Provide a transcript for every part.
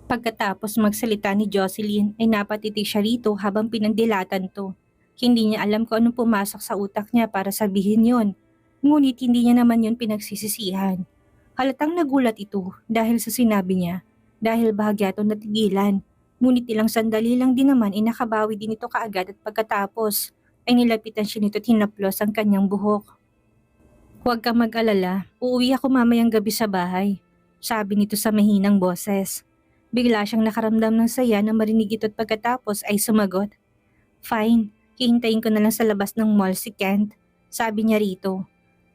Pagkatapos magsalita ni Jocelyn ay napatitig siya rito habang pinandilatan to. Hindi niya alam kung anong pumasok sa utak niya para sabihin yon. Ngunit hindi niya naman yon pinagsisisihan. Halatang nagulat ito dahil sa sinabi niya, dahil bahagya ito natigilan. Ngunit ilang sandali lang din naman ay nakabawi din ito kaagad at pagkatapos ay nilapitan siya nito at hinaplos ang kanyang buhok. Huwag kang mag-alala, uuwi ako mamayang gabi sa bahay, sabi nito sa mahinang boses. Bigla siyang nakaramdam ng saya na marinig ito at pagkatapos ay sumagot. Fine, hihintayin ko na lang sa labas ng mall si Kent, sabi niya rito.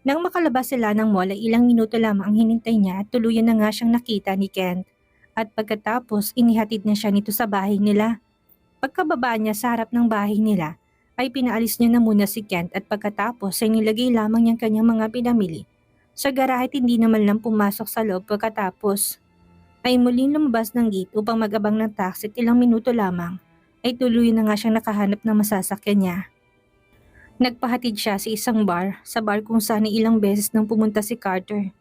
Nang makalabas sila ng mall ay ilang minuto lamang ang hinintay niya at tuluyan na nga siyang nakita ni Kent. At pagkatapos inihatid na siya nito sa bahay nila. Pagkababa niya sa harap ng bahay nila, ay pinaalis niya na muna si Kent at pagkatapos ay nilagay lamang niyang kanyang mga pinamili. Sa garahe at hindi naman lang pumasok sa loob pagkatapos ay muling lumabas ng gate upang mag-abang ng taxi at ilang minuto lamang ay tuloy na nga siyang nakahanap ng masasakyan niya. Nagpahatid siya sa isang bar, sa bar kung saan ilang beses nang pumunta si Carter.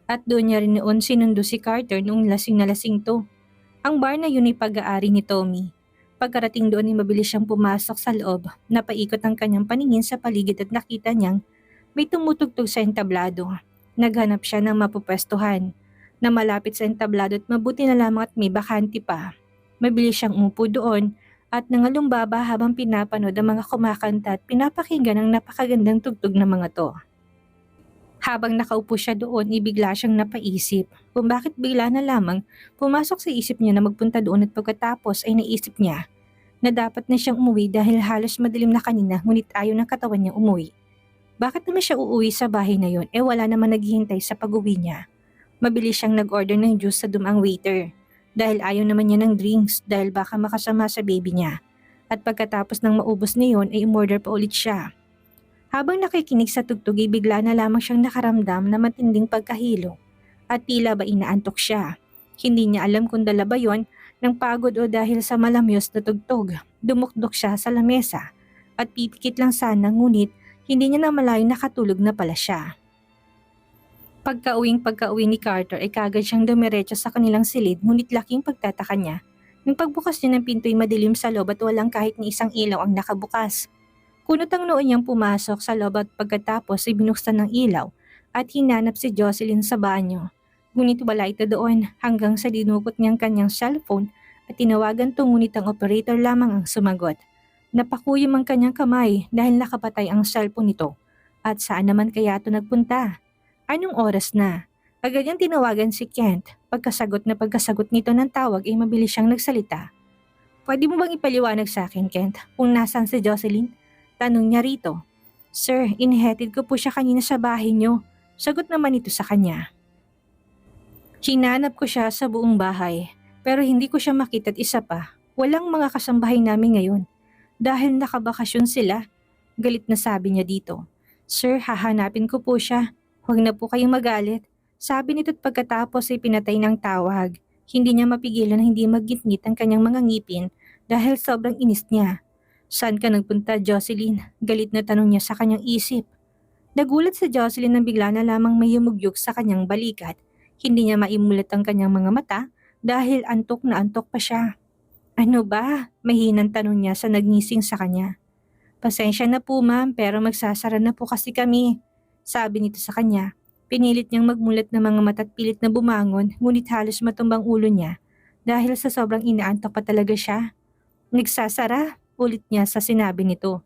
At doon niya rin noon sinundo si Carter noong lasing na lasing to. Ang bar na yun ay pag-aari ni Tommy. Pagkarating doon ay mabilis siyang pumasok sa loob, napaikot ang kanyang paningin sa paligid at nakita niyang may tumutugtog sa entablado. Naghanap siya ng mapupwestuhan na malapit sa entablado at mabuti na lamang at may bakante pa. Mabilis siyang umupo doon at nangalumbaba habang pinapanood ang mga kumakanta at pinapakinggan ang napakagandang tugtog ng mga to. Habang nakaupo siya doon, ibigla siyang napaisip kung bakit bigla na lamang pumasok sa isip niya na magpunta doon at pagkatapos ay naisip niya na dapat na siyang umuwi dahil halos madilim na kanina ngunit ayaw ng katawan niya umuwi. Bakit naman siya uuwi sa bahay na yon? Wala naman naghihintay sa pag-uwi niya. Mabilis siyang nag-order ng juice sa dumang waiter dahil ayaw naman niya ng drinks dahil baka makasama sa baby niya. At pagkatapos ng maubos na yon ay umorder pa ulit siya. Habang nakikinig sa tugtog ay bigla na lamang siyang nakaramdam na matinding pagkahilo at tila ba inaantok siya. Hindi niya alam kung dala ba yon ng pagod o dahil sa malamyos na tugtog. Dumukdok siya sa lamesa at pipikit lang sana ngunit hindi niya namalayan nakatulog na pala siya. Pagka-uwi ni Carter ay kagad siyang dumiretso sa kanilang silid ngunit laking pagtataka niya. Nang pagbukas niya ng pinto ay madilim sa loob at walang kahit ni isang ilaw ang nakabukas. Kunot ang noon niyang pumasok sa loob at pagkatapos ay binuksan ng ilaw at hinanap si Jocelyn sa banyo. Ngunit wala ito doon hanggang sa dinukot niyang kanyang cellphone at tinawagan to ngunit ang operator lamang ang sumagot. Napakuyom ang kanyang kamay dahil nakapatay ang cellphone nito. At saan naman kaya ito nagpunta? Anong oras na? Agad niyang tinawagan si Kent. Pagkasagot nito ng tawag ay mabilis siyang nagsalita. Pwede mo bang ipaliwanag sa akin, Kent, kung nasaan si Jocelyn? Tanong niya rito. Sir, inihatid ko po siya kanina sa bahay niyo. Sagot naman ito sa kanya. Hinanap ko siya sa buong bahay, pero hindi ko siya makita at isa pa. Walang mga kasambahay namin ngayon. Dahil nakabakasyon sila, galit na sabi niya dito. Sir, hahanapin ko po siya. Huwag na po kayong magalit. Sabi nito at pagkatapos ay pinatay ng tawag. Hindi niya mapigilan na hindi maggitngit ang kanyang mga ngipin dahil sobrang inis niya. Saan ka nagpunta, Jocelyn? Galit na tanong niya sa kanyang isip. Nagulat si Jocelyn nang bigla na lamang may yumugyog sa kanyang balikat. Hindi niya maimulat ang kanyang mga mata dahil antok na antok pa siya. Ano ba? Mahinang tanong niya sa nagngising sa kanya. Pasensya na po ma'am pero magsasara na po kasi kami. Sabi nito sa kanya. Pinilit niyang magmulat ng mga mata at pilit na bumangon ngunit halos matumbang ulo niya dahil sa sobrang inaantok pa talaga siya. Nagsasara? Ulit niya sa sinabi nito.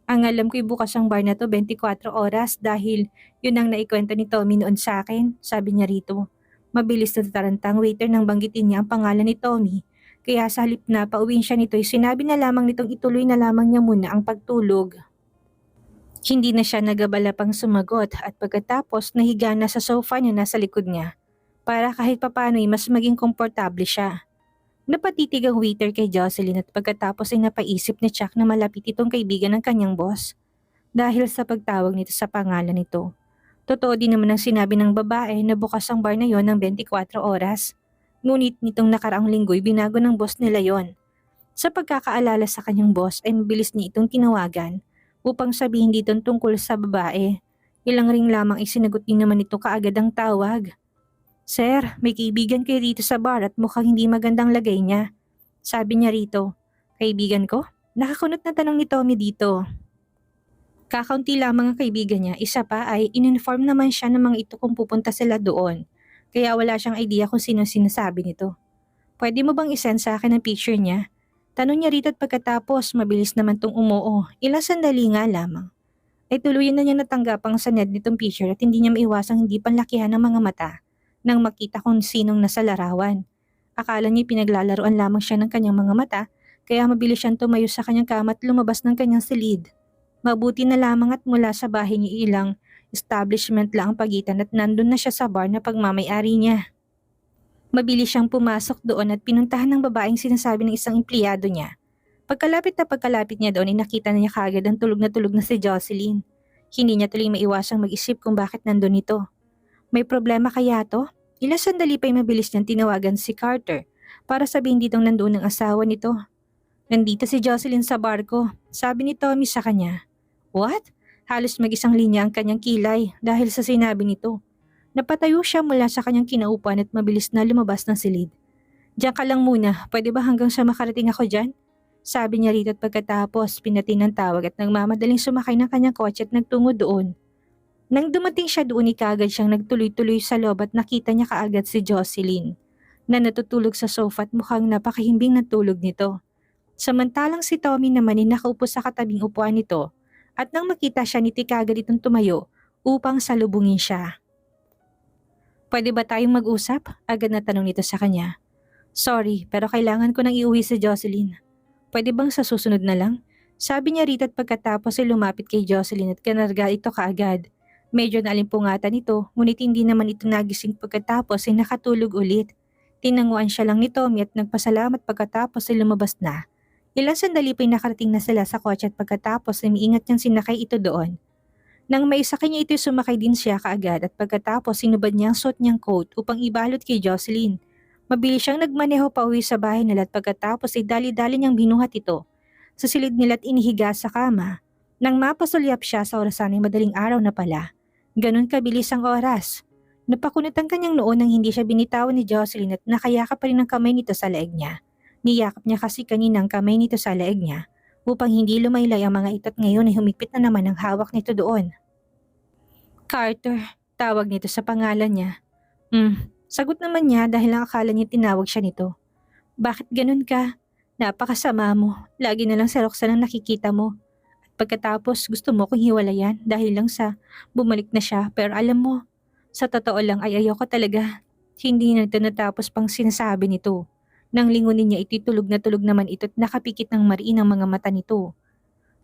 Ang alam ko'y bukas ang bar na to 24 oras dahil yun ang naikwento ni Tommy noon sa akin, sabi niya rito. Mabilis na tatarantang waiter nang banggitin niya ang pangalan ni Tommy. Kaya sa halip na pauwiin siya nito ay sinabi na lamang nitong ituloy na lamang niya muna ang pagtulog. Hindi na siya nagabala pang sumagot at pagkatapos nahiga na sa sofa niya nasa likod niya para kahit papano ay mas maging komportable siya. Napatitig ang waiter kay Jocelyn at pagkatapos ay napaisip ni Chuck na malapit itong kaibigan ng kanyang boss dahil sa pagtawag nito sa pangalan nito. Totoo din naman ang sinabi ng babae na bukas ang bar na yon ng 24 oras. Ngunit nitong nakaraang linggo'y binago ng boss nila yon. Sa pagkakaalala sa kanyang boss ay mabilis niya itong tinawagan upang sabihin dito tungkol sa babae. Ilang ring lamang ay sinagot din naman ito kaagad ang tawag. Sir, may kaibigan kayo rito sa bar at mukhang hindi magandang lagay niya. Sabi niya rito. Kaibigan ko? Nakakunot na tanong ni Tommy dito. Kakaunti lamang ang kaibigan niya, isa pa ay in-inform naman siya ng mga ito kung pupunta sila doon. Kaya wala siyang idea kung sino sinasabi nito. Pwede mo bang isend sa akin ang picture niya? Tanong niya rito at pagkatapos mabilis naman tong umuo, ilang sandali nga lamang. Ay tuluyan na niya natanggap ang sanad nitong picture at hindi niya maiwasang hindi panlakihan ng mga mata nang makita kung sinong nasa larawan. Akala niya pinaglalaroan lamang siya ng kanyang mga mata kaya mabilis siyang tumayo sa kanyang kama at lumabas ng kanyang silid. Mabuti na lamang at mula sa bahay niya ilang establishment lang ang pagitan at nandun na siya sa bar na pagmamayari niya. Mabilis siyang pumasok doon at pinuntahan ng babaeng sinasabi ng isang empleyado niya. Pagkalapit niya doon ay nakita na niya kaagad ang tulog na si Jocelyn. Hindi niya tuloy maiwasang mag-isip kung bakit nandun ito. May problema kaya to? Ilang sandali pa ay mabilis niyang tinawagan si Carter para sabihin ditong nandoon ang asawa nito. Nandito si Jocelyn sa barko, sabi ni Tommy sa kanya. What? Halos mag-isang linya ang kanyang kilay dahil sa sinabi nito. Napatayo siya mula sa kanyang kinaupuan at mabilis na lumabas ng silid. Diyan ka lang muna, pwede ba hanggang sa makarating ako dyan? Sabi niya rito at pagkatapos pinatin ng tawag at nagmamadaling sumakay ng kanyang kotse at nagtungo doon. Nang dumating siya doon kaagad siyang nagtuloy-tuloy sa loob at nakita niya kaagad si Jocelyn na natutulog sa sofa at mukhang napakahimbing ng tulog nito. Samantalang si Tommy naman ay nakaupo sa katabing upuan nito at nang makita siya niti kaagad itong tumayo upang salubungin siya. Pwede ba tayong mag-usap? Agad na tanong nito sa kanya. Sorry, pero kailangan ko nang iuwi si Jocelyn. Pwede bang sa susunod na lang? Sabi niya rito at pagkatapos ay lumapit kay Jocelyn at kinarga ito kaagad. Medyo nalimpungatan ito, ngunit hindi naman ito nagising pagkatapos ay nakatulog ulit. Tinanguan siya lang ni Tommy at nagpasalamat pagkatapos ay lumabas na. Ilang sandali pa ay nakarating na sila sa kotse at pagkatapos ay miingat niyang sinakay ito doon. Nang maisakay niya ito sumakay din siya kaagad at pagkatapos sinubad niya ang suot niyang coat upang ibalot kay Jocelyn. Mabilis siyang nagmaneho pa uwi sa bahay nila at pagkatapos ay dali-dali niyang binuhat ito. Sa silid nila at inihiga sa kama. Nang mapasulyap siya sa orasan ay madaling araw na pala. Ganon kabilis ang oras. Napakunot ang kanyang noo nang hindi siya binitawan ni Jocelyn at nakayakap pa rin ang kamay nito sa leeg niya. Niyakap niya kasi kanina ang kamay nito sa leeg niya upang hindi lumaylay ang mga ito at ngayon ay humigpit na naman ang hawak nito doon. Carter, tawag nito sa pangalan niya. Sagot naman niya dahil ang akala niya tinawag siya nito. Bakit ganun ka? Napakasama mo. Lagi na lang si Roxanne ang nakikita mo. At pagkatapos gusto mo kong hiwalayan dahil lang sa bumalik na siya pero alam mo, sa totoo lang ay ayoko talaga. Hindi na ito natapos pang sinasabi nito. Nang lingunin niya tulog naman ito at nakapikit ng mariin ang mga mata nito.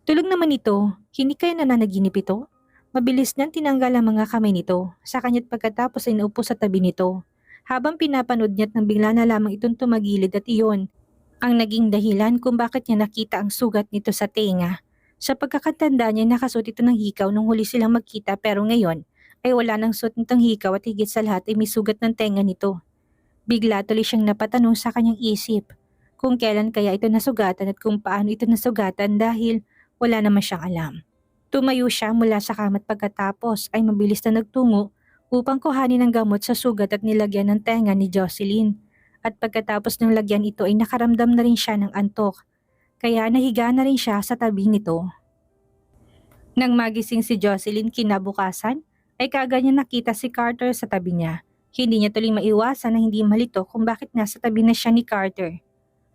Tulog naman ito, hindi kaya nananaginip ito? Mabilis niyang tinanggal ang mga kamay nito sa kanya't pagkatapos ay naupo sa tabi nito. Habang pinapanood niya't nang bigla na lamang itong tumagilid at iyon ang naging dahilan kung bakit niya nakita ang sugat nito sa tenga. Sa pagkakatanda niya nakasuot ito ng hikaw nung huli silang magkita pero ngayon ay wala nang suot nitong hikaw at higit sa lahat ay may sugat ng tenga nito. Bigla tuloy siyang napatanong sa kanyang isip kung kailan kaya ito nasugatan at kung paano ito nasugatan dahil wala naman siyang alam. Tumayo siya mula sa kama at pagkatapos ay mabilis na nagtungo upang kuhanin ang gamot sa sugat at nilagyan ng tenga ni Jocelyn. At pagkatapos ng lagyan ito ay nakaramdam na rin siya ng antok, kaya nahiga na rin siya sa tabi nito. Nang magising si Jocelyn kinabukasan, ay kaagad niya nakita si Carter sa tabi niya. Hindi niya tuloy maiwasan na hindi malito kung bakit nasa tabi na siya ni Carter.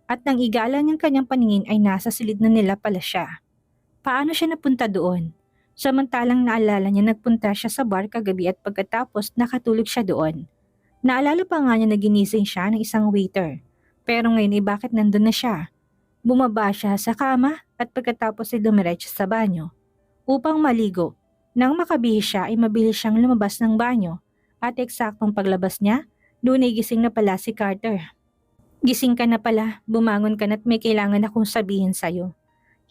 At nang igala niyang kanyang paningin ay nasa silid na nila pala siya. Paano siya napunta doon? Samantalang naalala niya nagpunta siya sa bar kagabi at pagkatapos nakatulog siya doon. Naalala pa nga niya na ginising siya ng isang waiter. Pero ngayon ay bakit nandun na siya? Bumaba siya sa kama at pagkatapos ay dumiretso sa banyo upang maligo. Nang makabihis siya ay mabilis siyang lumabas ng banyo at eksaktong paglabas niya, doon ay gising na pala si Carter. Gising ka na pala, bumangon ka na't may kailangan akong sabihin sa'yo.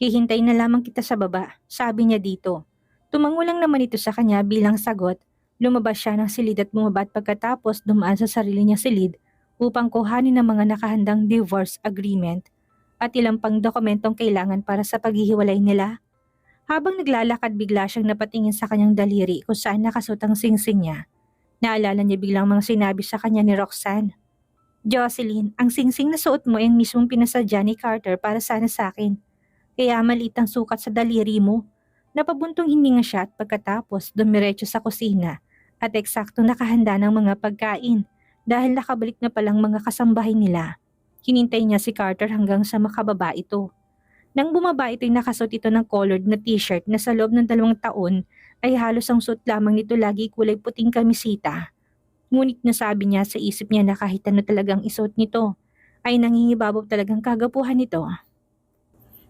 Hihintayin na lamang kita sa baba, sabi niya dito. Tumango lang naman ito sa kanya bilang sagot. Lumabas siya ng silid at bumaba at pagkatapos dumaan sa sarili niya silid upang kuhanin ang mga nakahandang divorce agreement at ilang pang dokumentong kailangan para sa paghihiwalay nila. Habang naglalakad bigla siyang napatingin sa kanyang daliri kung saan nakasuot ang singsing niya. Naalala niya biglang mga sinabi sa kanya ni Roxanne. Jocelyn, ang singsing na suot mo ay ang mismong pinasadya ni Carter para sana sa akin. Kaya maliit ang sukat sa daliri mo. Napabuntong hininga siya at pagkatapos dumiretso sa kusina at eksakto nakahanda ng mga pagkain dahil nakabalik na palang mga kasambahay nila. Hinintay niya si Carter hanggang sa makababa ito. Nang bumaba ito'y nakasuot ito ng colored na t-shirt na sa loob ng 2 taon ay halos ang suot lamang nito lagi kulay puting kamisita. Ngunit nasabi niya sa isip niya na kahit ano talagang isuot nito ay nangingibabaw talagang kagapuhan nito.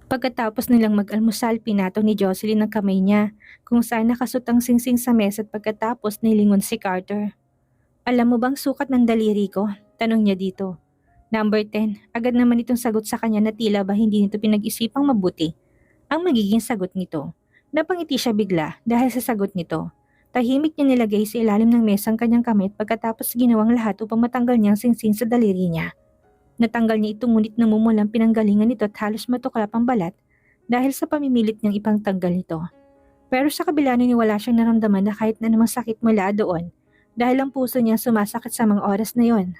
Pagkatapos nilang mag-almusal, pinataw ni Jocelyn ang kamay niya kung saan nakasuot ang singsing sa mesa at pagkatapos nilingon si Carter. Alam mo bang sukat ng daliri ko? Tanong niya dito. Number 10, agad naman itong sagot sa kanya na tila ba hindi nito pinag-isipang mabuti ang magiging sagot nito. Napangiti siya bigla dahil sa sagot nito. Tahimik niya nilagay sa ilalim ng mesa ang kanyang kamay at pagkatapos ginawang lahat upang matanggal niya ang singsing sa daliri niya. Natanggal niya ito ngunit namumulang pinanggalingan nito at halos matuklap ang balat dahil sa pamimilit niyang ipangtanggal nito. Pero sa kabila nini wala siyang naramdaman na kahit na namang sakit mula doon dahil ang puso niya sumasakit sa mga oras na yon.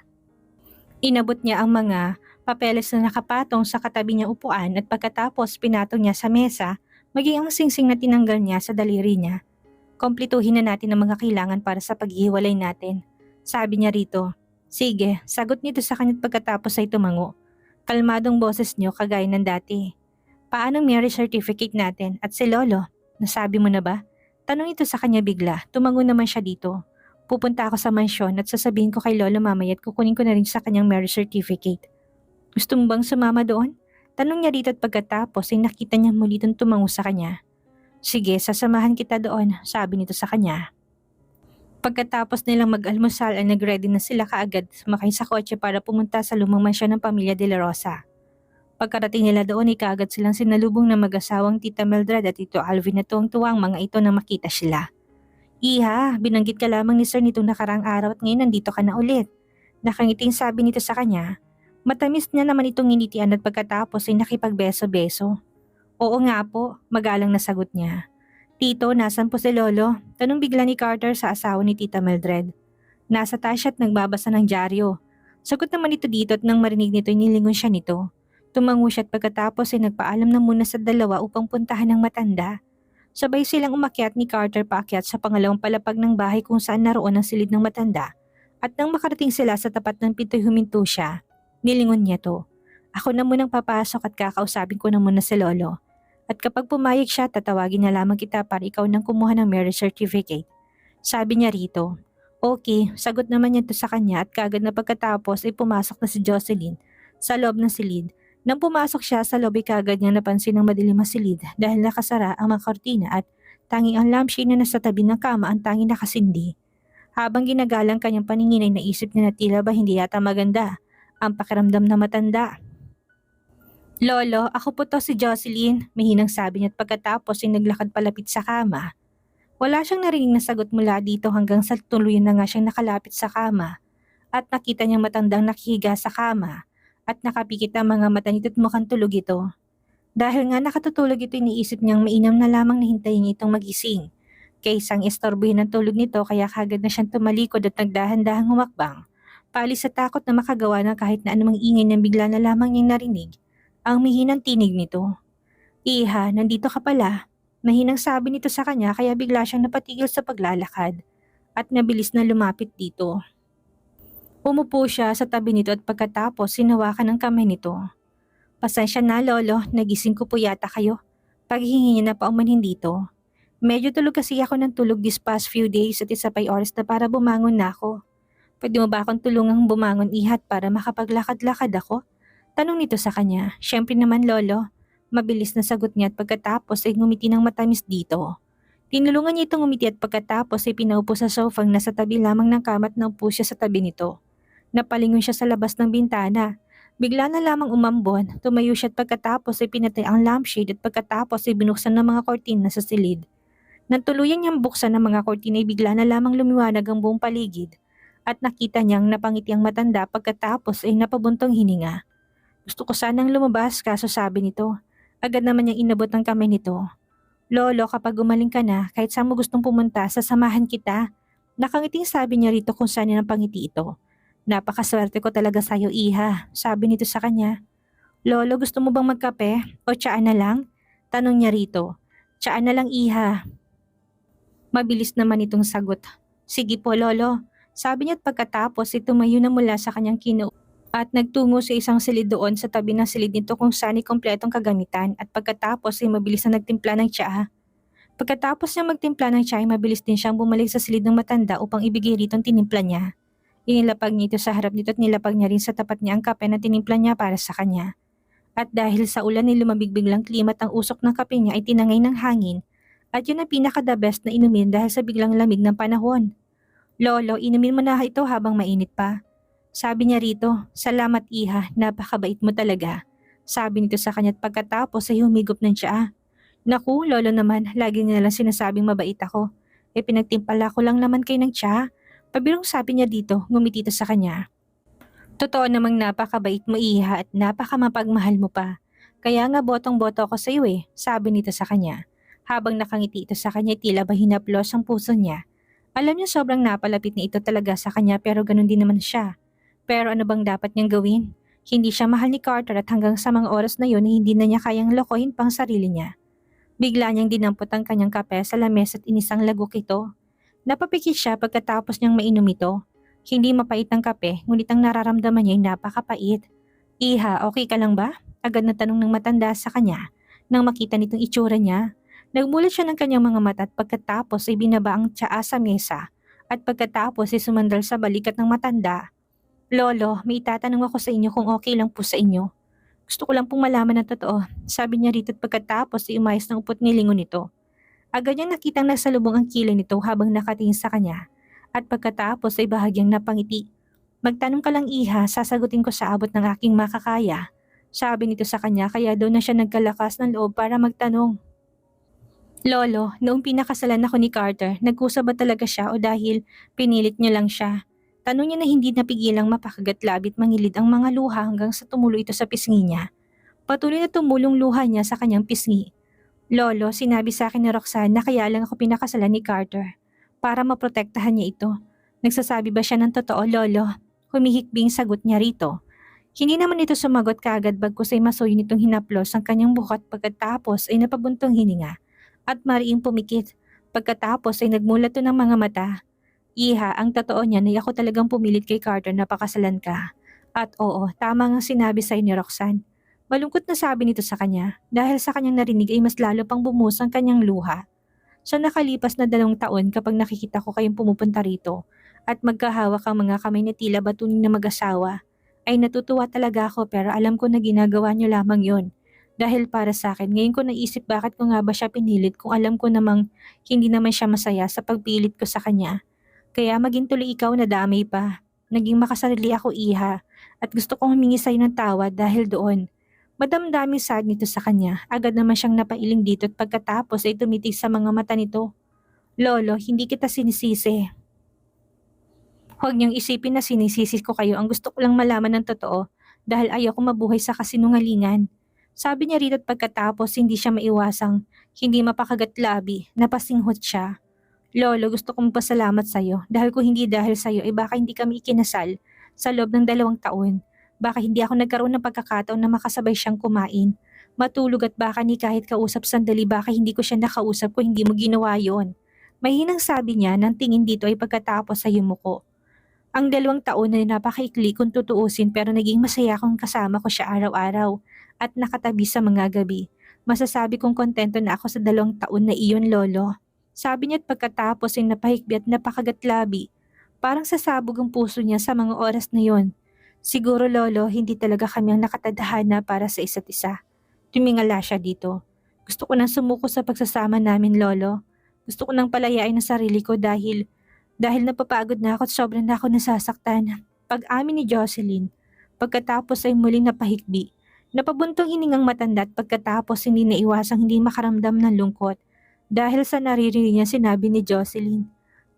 Inabot niya ang mga papeles na nakapatong sa katabi niyang upuan at pagkatapos pinatong niya sa mesa maging ang singsing na tinanggal niya sa daliri niya. Komplituhin na natin ang mga kailangan para sa paghihiwalay natin. Sabi niya rito. Sige, sagot nito sa kanya pagkatapos ay tumango. Kalmadong boses niyo kagaya ng dati. Paano marriage certificate natin at si Lolo? Nasabi mo na ba? Tanong ito sa kanya bigla, tumango naman siya dito. Pupunta ako sa mansyon at sasabihin ko kay Lolo mamaya at kukunin ko na rin sa kanyang marriage certificate. Gusto mo bang sumama doon? Tanong niya dito at pagkatapos ay nakita niya muli itong tumango sa kanya. Sige, sasamahan kita doon, sabi nito sa kanya. Pagkatapos nilang mag-almusal ay nag-ready na sila kaagad sumakay sa kotse para pumunta sa lumang mansyon ng pamilya De La Rosa. Pagkarating nila doon ay kaagad silang sinalubong ng mag-asawang Tita Mildred at Tito Alvin na tuwang-tuwang mga ito nang makita sila. Iha, binanggit ka lamang ni Sir nitong nakarang araw at ngayon nandito ka na ulit. Nakangiting sabi nito sa kanya. Matamis niya naman itong nginitian at pagkatapos ay nakipagbeso-beso. Oo nga po, magalang na sagot niya. Tito, nasan po si Lolo? Tanong bigla ni Carter sa asawa ni Tita Mildred. Nasa taas siya at nagbabasa ng dyaryo. Sagot naman ito dito at nang marinig nito nilingon siya nito. Tumango siya at pagkatapos ay nagpaalam na muna sa dalawa upang puntahan ng matanda. Sabay silang umakyat ni Carter paakyat sa pangalawang palapag ng bahay kung saan naroon ang silid ng matanda. At nang makarating sila sa tapat ng pinto'y huminto siya. Nilingon niya to. Ako na munang papasok at kakausapin ko na muna si Lolo. At kapag pumayag siya, tatawagin na lamang kita para ikaw nang kumuha ng marriage certificate. Sabi niya rito. Okay, sagot naman niya to sa kanya at kagad na pagkatapos ay pumasok na si Jocelyn sa loob ng silid. Nang pumasok siya sa lobby kagad niya napansin ng madilim ang silid dahil nakasara ang mga kortina at tanging ang lampshade na nasa tabi ng kama ang tanging nakasindi. Habang ginagalang kanyang paningin ay naisip niya na tila ba hindi yata maganda ang pakiramdam na matanda. Lolo, ako po to si Jocelyn, mahinang sabi niya at pagkatapos ay naglakad palapit sa kama. Wala siyang narinig na sagot mula dito hanggang sa tuluyan na nga siyang nakalapit sa kama at nakita niyang matandang nakihiga sa kama at nakapikit ang mga mata nito at mukhang tulog ito. Dahil nga nakatutulog ito iniisip niyang mainam na lamang nahintayin niya itong magising. Kaysang istorbohin ang tulog nito kaya kagad na siyang tumalikod at nagdahan-dahang humakbang. Palis sa takot na makagawa ng kahit na anumang ingay na bigla na lamang niyang narinig. Ang mihinang tinig nito. Iha, nandito ka pala. Mahinang sabi nito sa kanya kaya bigla siyang napatigil sa paglalakad at nabilis na lumapit dito. Umupo siya sa tabi nito at pagkatapos sinawakan ng kamay nito. Pasensya na lolo, nagising ko po yata kayo. Paghihingi niya na paumanhin dito. Medyo tulog kasi ako ng tulog this past few days at isa pa'y oras na para bumangon na ako. Pwede mo ba akong tulungang bumangon ihat para makapaglakad-lakad ako? Tanong nito sa kanya. Siyempre naman lolo. Mabilis na sagot niya at pagkatapos ay ngumiti ng matamis dito. Tinulungan niya itong ngumiti at pagkatapos ay pinaupo sa sofa nasa tabi lamang ng kama at naupo siya sa tabi nito. Napalingon siya sa labas ng bintana. Bigla na lamang umambon, tumayo siya at pagkatapos ay pinatay ang lampshade at pagkatapos ay binuksan ng mga kortina sa silid. Nang tuluyan niyang buksan ng mga kortina ay bigla na lamang lumiwanag ang buong paligid at nakita niyang napangiti ang matanda pagkatapos ay napabuntong hininga. Gusto ko sanang lumabas kaso sabi nito. Agad naman niyang inabot ng kamay nito. Lolo, kapag gumaling ka na, kahit saan mo gustong pumunta, sasamahan kita. Nakangiting sabi niya rito kung saan niya ng pangiti ito. Napakaswerte ko talaga sa'yo, Iha, sabi nito sa kanya. Lolo, gusto mo bang magkape o tsaa na lang? Tanong niya rito. Tsaa na lang, Iha. Mabilis naman itong sagot. Sige po, Lolo. Sabi niya at pagkatapos ay tumayo na mula sa kanyang at nagtungo sa isang silid doon sa tabi ng silid nito kung saan ay kompletong kagamitan at pagkatapos ay mabilis na nagtimpla ng tsaa. Pagkatapos niya magtimpla ng tsaa ay mabilis din siyang bumalik sa silid ng matanda upang ibigay rito ang tinimpla niya. Inilapag niya ito sa harap nito at nilapag niya rin sa tapat niya ang kape na tinimpla niya para sa kanya. At dahil sa ulan ay lumabigbiglang klima at ang usok ng kape niya ay tinangay ng hangin at yun ang pinaka-the best na inumin dahil sa biglang lamig ng panahon. Lolo, inumin mo na ito habang mainit pa. Sabi niya rito, salamat Iha, napakabait mo talaga. Sabi nito sa kanya at pagkatapos ay humigop ng tsaa. Naku, Lolo naman, lagi niya lang sinasabing mabait ako. Pinagtimpala ko lang naman kayo ng tsaa. Pabirong sabi niya dito, ngumiti ito sa kanya. Totoo namang napakabait mo Iha at napakamapagmahal mo pa. Kaya nga botong-boto ako sa iyo sabi nito sa kanya. Habang nakangiti ito sa kanya tila ba hinaplos ang puso niya. Alam niya sobrang napalapit na ito talaga sa kanya pero ganun din naman siya. Pero ano bang dapat niyang gawin? Hindi siya mahal ni Carter at hanggang sa mga oras na yun ay hindi na niya kayang lokohin pang sarili niya. Bigla niyang dinampot ang kanyang kape sa lamesa at inisang lagok ito. Napapikit siya pagkatapos niyang mainom ito. Hindi mapait ang kape, ngunit ang nararamdaman niya ay napakapait. Iha, okay ka lang ba? Agad na tanong ng matanda sa kanya. Nang makita nitong itsura niya, nagmulat siya ng kanyang mga mata at pagkatapos ay binaba ang tsaa sa mesa. At pagkatapos ay sumandal sa balikat ng matanda. Lolo, may itatanong ako sa inyo kung okay lang po sa inyo. Gusto ko lang pong malaman ng totoo, sabi niya rito at pagkatapos ay umayos ng upot nilingon nito. Agad niyang nakitang nasalubong ang kilay nito habang nakatingin sa kanya. At pagkatapos ay bahagyang napangiti. Magtanong ka lang Iha, sasagutin ko sa abot ng aking makakaya. Sabi nito sa kanya kaya daw na siya nagkalakas ng loob para magtanong. Lolo, noong pinakasalan ako ni Carter, nagkusa ba talaga siya o dahil pinilit niya lang siya? Tanong niya na hindi napigilang mapakagat-labit mangilid ang mga luha hanggang sa tumulo ito sa pisngi niya. Patuloy na tumulong luha niya sa kanyang pisngi. Lolo, sinabi sa akin ni Roxanne na kaya lang ako pinakasalan ni Carter. Para maprotektahan niya ito. Nagsasabi ba siya ng totoo, Lolo? Humihikbing sagot niya rito. Hindi naman ito sumagot kaagad bagkus ay masuyo nitong hinaplos ang kanyang buhok pagkatapos ay napabuntong hininga. At mariing pumikit. Pagkatapos ay nagmulat to ng mga mata. Iha, ang totoo niya na ako talagang pumilit kay Carter na pakasalan ka. At oo, tama nga sinabi sa'yo ni Roxanne. Malungkot na sabi nito sa kanya dahil sa kanyang narinig ay mas lalo pang bumuhos ang kanyang luha. Sa nakalipas na 2 taon kapag nakikita ko kayong pumupunta rito at magkahawak ang mga kamay na tila batuning na mag-asawa, ay natutuwa talaga ako pero alam ko na ginagawa niyo lamang yon. Dahil para sa akin, ngayon ko naisip bakit ko nga ba siya pinilit kung alam ko namang hindi naman siya masaya sa pagpilit ko sa kanya. Kaya maging tuloy ikaw na damay pa. Naging makasarili ako Iha at gusto kong humingi sa'yo ng tawad dahil doon. Madamdaming sad nito sa kanya, agad naman siyang napailing dito at pagkatapos ay tumitig sa mga mata nito. Lolo, hindi kita sinisisi. Huwag niyong isipin na sinisisi ko kayo, ang gusto ko lang malaman ng totoo dahil ayaw ko mabuhay sa kasinungalingan. Sabi niya rito at pagkatapos hindi siya maiwasang, hindi mapakagat-labi, napasinghot siya. Lolo, gusto kong magpasalamat sa'yo dahil kung hindi dahil sa'yo ay baka hindi kami ikinasal sa loob ng 2 taon. Baka hindi ako nagkaroon ng pagkakataon na makasabay siyang kumain, matulog at baka ni kahit kausap sandali baka hindi ko siya nakausap kung hindi mo ginawa yon. Mahinang sabi niya nang tingin dito ay pagkatapos sa yumuko. Ang 2 taon na napakaikli kung tutuusin pero naging masaya kung kasama ko siya araw-araw at nakatabi sa mga gabi. Masasabi kong kontento na ako sa 2 taon na iyon, Lolo. Sabi niya at pagkatapos ay napahikbi at napakagatlabi. Parang sasabog ang puso niya sa mga oras na yon. Siguro Lolo, hindi talaga kami ang nakatadhana para sa isa't isa. Tumingala siya dito. Gusto ko nang sumuko sa pagsasama namin Lolo. Gusto ko nang palayain ang sarili ko dahil napapagod na ako at sobrang na ako nasasaktan. Pag-amin ni Jocelyn, pagkatapos ay muling napahikbi. Napabuntong hiningang matanda at pagkatapos hindi naiwasang hindi makaramdam ng lungkot. Dahil sa naririnig niya sinabi ni Jocelyn,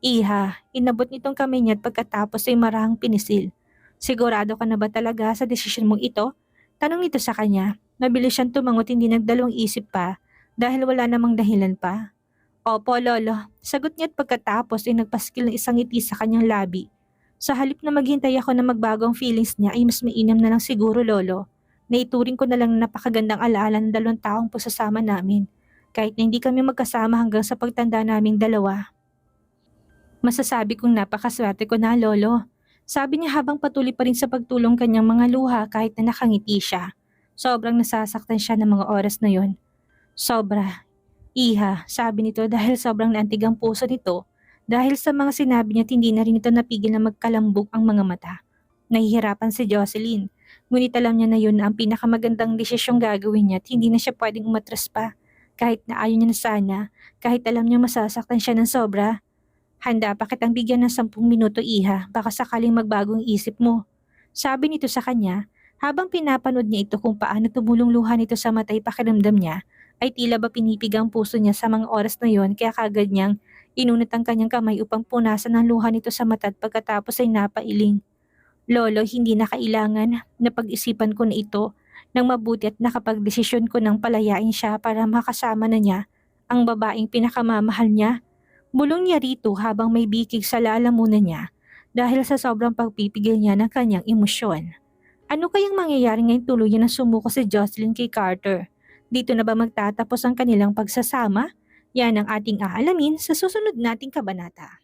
Iha, inabot nitong kamay niya at pagkatapos ay marahang pinisil. Sigurado ka na ba talaga sa desisyon mong ito? Tanong nito sa kanya. Mabilis siyang tumangot hindi nagdalawang isip pa dahil wala namang dahilan pa. Opo, Lolo. Sagot niya at pagkatapos ay nagpaskil ng isang ngiti sa kanyang labi. Sa halip na maghintay ako na magbagong feelings niya ay mas mainam na lang siguro, Lolo. Naituring ko na lang na napakagandang alaala ng 2 taong pagsasama namin. Kahit na hindi kami magkasama hanggang sa pagtanda naming dalawa. Masasabi kong napakaswerte ko na, Lolo. Sabi niya habang patuloy pa rin sa pagtulong kanyang mga luha kahit na nakangiti siya. Sobrang nasasaktan siya ng mga oras na yon. Sobra. Iha, sabi nito dahil sobrang naantig ang puso nito dahil sa mga sinabi niya at hindi na rin ito napigil na magkalambog ang mga mata. Nahihirapan si Jocelyn. Ngunit alam niya na yun na ang pinakamagandang desisyong gagawin niya at hindi na siya pwedeng umatras pa. Kahit na ayaw niya na sana, kahit alam niya masasaktan siya ng sobra. Handa pa kitang bigyan ng 10 minuto, Iha, baka sakaling magbagong isip mo. Sabi nito sa kanya, habang pinapanood niya ito kung paano tumulong luha nito sa matay pakiramdam niya, ay tila ba pinipig ang puso niya sa mga oras na yon kaya kagad niyang inunat ang kanyang kamay upang punasan ang luha nito sa mata at pagkatapos ay napailing. Lolo, hindi na kailangan na pag-isipan ko na ito nang mabuti at nakapagdesisyon ko nang palayain siya para makasama na niya ang babaeng pinakamamahal niya. Bulong niya rito habang may bikig sa lalamunan niya dahil sa sobrang pagpipigil niya ng kanyang emosyon. Ano kayang mangyayari ngayong tuluyan na sumuko si Jocelyn kay Carter? Dito na ba magtatapos ang kanilang pagsasama? Yan ang ating aalamin sa susunod nating kabanata.